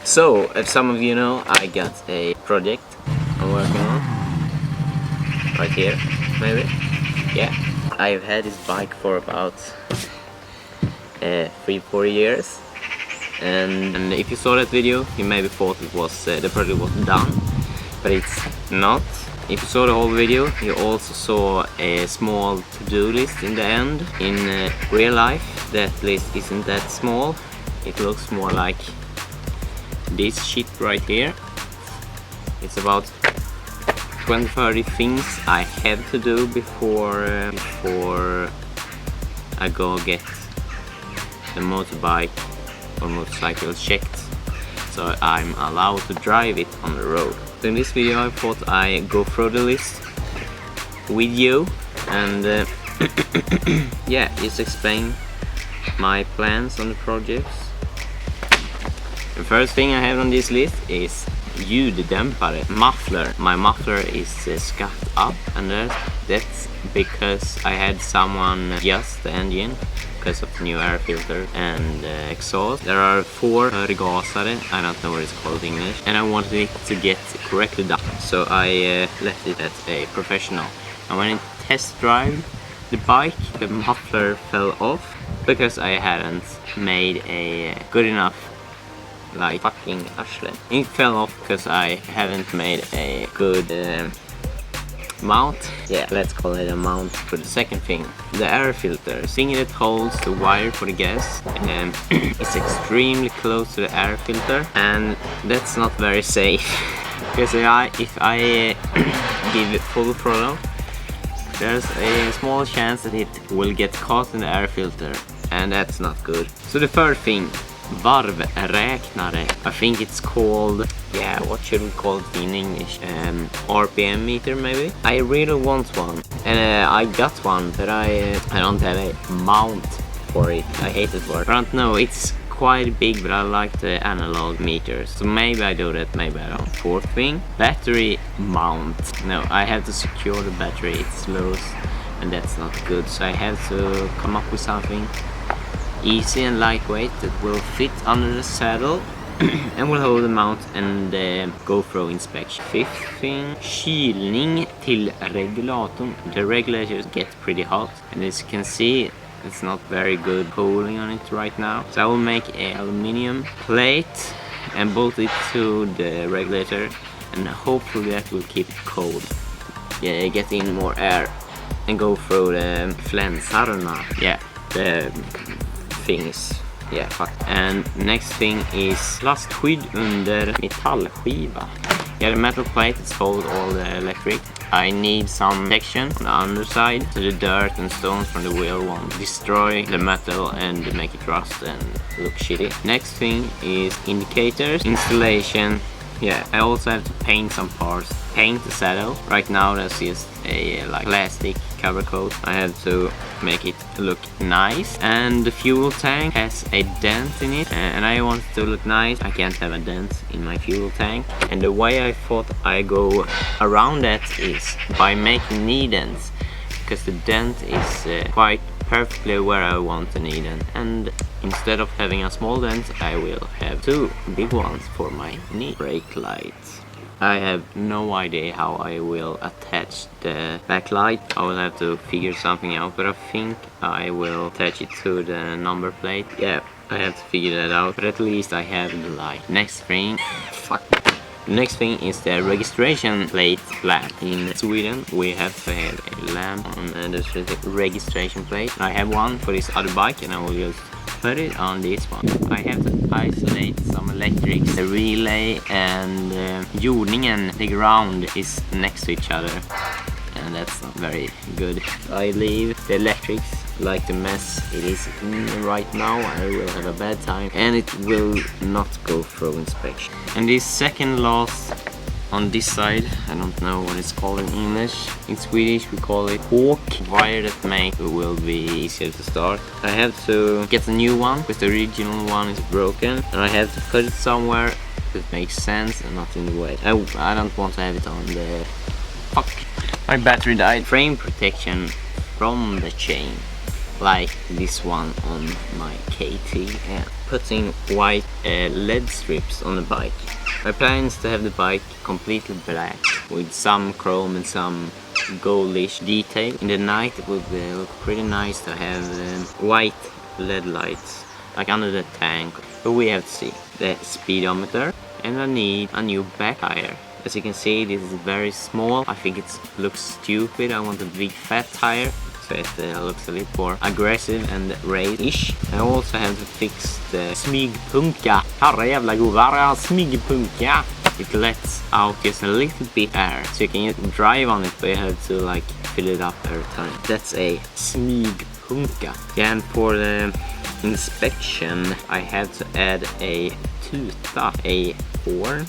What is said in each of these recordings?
So, as some of you know, I got a project I'm working on. Right here, maybe? Yeah. I've had this bike for about 3-4 years. And if you saw that video, you maybe thought it was the project was done, but it's not. If you saw the whole video, you also saw a small to-do list in the end. In real life, that list isn't that small. It looks more like this shit right here. It's about 20-30 things I have to do before I go get the motorbike or motorcycle checked, so I'm allowed to drive it on the road. So in this video I thought I go through the list with you and yeah, just explain my plans on the projects. The first thing I have on this list is ljuddämpare, muffler. My muffler is scuffed up, and that's because I had someone adjust the engine because of the new air filter and exhaust. There are 4 förgasare, I don't know what it's called in English, and I wanted it to get correctly done, so I left it at a professional. And when I test drive the bike, the muffler fell off because I hadn't made a good enough like fucking arsle. It fell off because I haven't made a good mount. Yeah, let's call it a mount. For the second thing, the air filter. Thing that holds the wire for the gas it's extremely close to the air filter, and that's not very safe because if I give it full throttle, there's a small chance that it will get caught in the air filter, and that's not good. So the third thing, varvräknare. I think it's called, yeah, what should we call it in English? RPM meter maybe? I really want one, and I got one, but I don't have a mount for it. I hate it word. I don't know, it's quite big, but I like the analog meters, so maybe I do that, maybe I don't. Fourth thing, battery mount. No, I have to secure the battery, it's loose, and that's not good, so I have to come up with something easy and lightweight that will fit under the saddle and will hold the mount and GoPro inspection. Fifth thing, kylning till regulatorn. The regulators get pretty hot, and as you can see, it's not very good cooling on it right now. So I will make an aluminium plate and bolt it to the regulator, and hopefully that will keep it cold. Yeah, get in more air and go through the flänsarna. Yeah, the things. Yeah, fuck. And next thing is plastskydd under metallskiva. Yeah, the metal plate is hold all the electric. I need some protection on the underside so the dirt and stones from the wheel won't destroy the metal and make it rust and look shitty. Next thing is indicators, installation. Yeah, I also have to paint some parts. Paint the saddle. Right now that's just a like plastic cover coat. I have to make it look nice. And the fuel tank has a dent in it, and I want it to look nice. I can't have a dent in my fuel tank. And the way I thought I go around that is by making knee dents, because the dent is quite perfectly where I want the knee dent, and instead of having a small dent I will have 2 big ones for my knee. Brake lights. I have no idea how I will attach the backlight. I will have to figure something out, but I think I will attach it to the number plate. Yeah, I have to figure that out, but at least I have the light. Next thing, fuck. The next thing is the registration plate lamp. In Sweden we have to have a lamp on the registration plate. I have one for this other bike, and I will just put it on this one. I have to isolate some electrics. The relay and jordningen, the ground, is next to each other, and that's not very good. I leave the electrics like the mess it is right now. I will have a bad time, and it will not go through inspection. And this second last on this side, I don't know what it's called in English. In Swedish we call it hawk. Wire that make it will be easier to start. I have to get a new one because the original one is broken, and I have to put it somewhere that makes sense and not in the way. I don't want to have it on the... Fuck! My battery died. Frame protection from the chain. like this one on my KTM. Putting white LED strips on the bike. My plan is to have the bike completely black with some chrome and some goldish detail. In the night it would look pretty nice to have white LED lights like under the tank. But we have to see the speedometer, and I need a new back tire. As you can see, this is very small. I think it looks stupid. I want a big fat tire, so it looks a little more aggressive and race-ish. I also have to fix the smygpunka. Herrejävla godare, smygpunka. It lets out just a little bit air, so you can drive on it, but you have to like fill it up every time. That's a smygpunka. Yeah, and for the inspection, I have to add a tuta, a horn,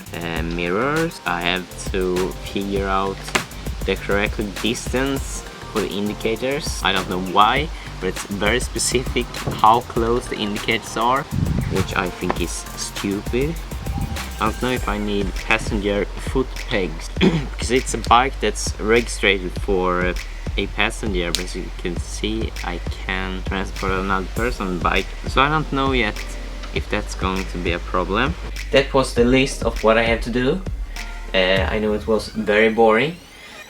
mirrors. I have to figure out the correct distance for the indicators. I don't know why, but it's very specific how close the indicators are, which I think is stupid. I don't know if I need passenger foot pegs because it's a bike that's registered for a passenger, but as you can see I can transport another person on the bike, so I don't know yet if that's going to be a problem. That was the list of what I have to do. I know it was very boring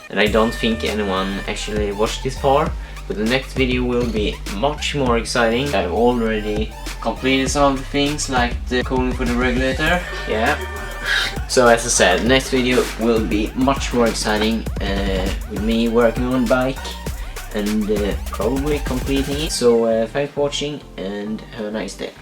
and I don't think anyone actually watched this far, but the next video will be much more exciting. I've already completed some of the things like the cooling for the regulator. Yeah. So as I said, next video will be much more exciting with me working on bike and probably completing it. So thanks for watching and have a nice day.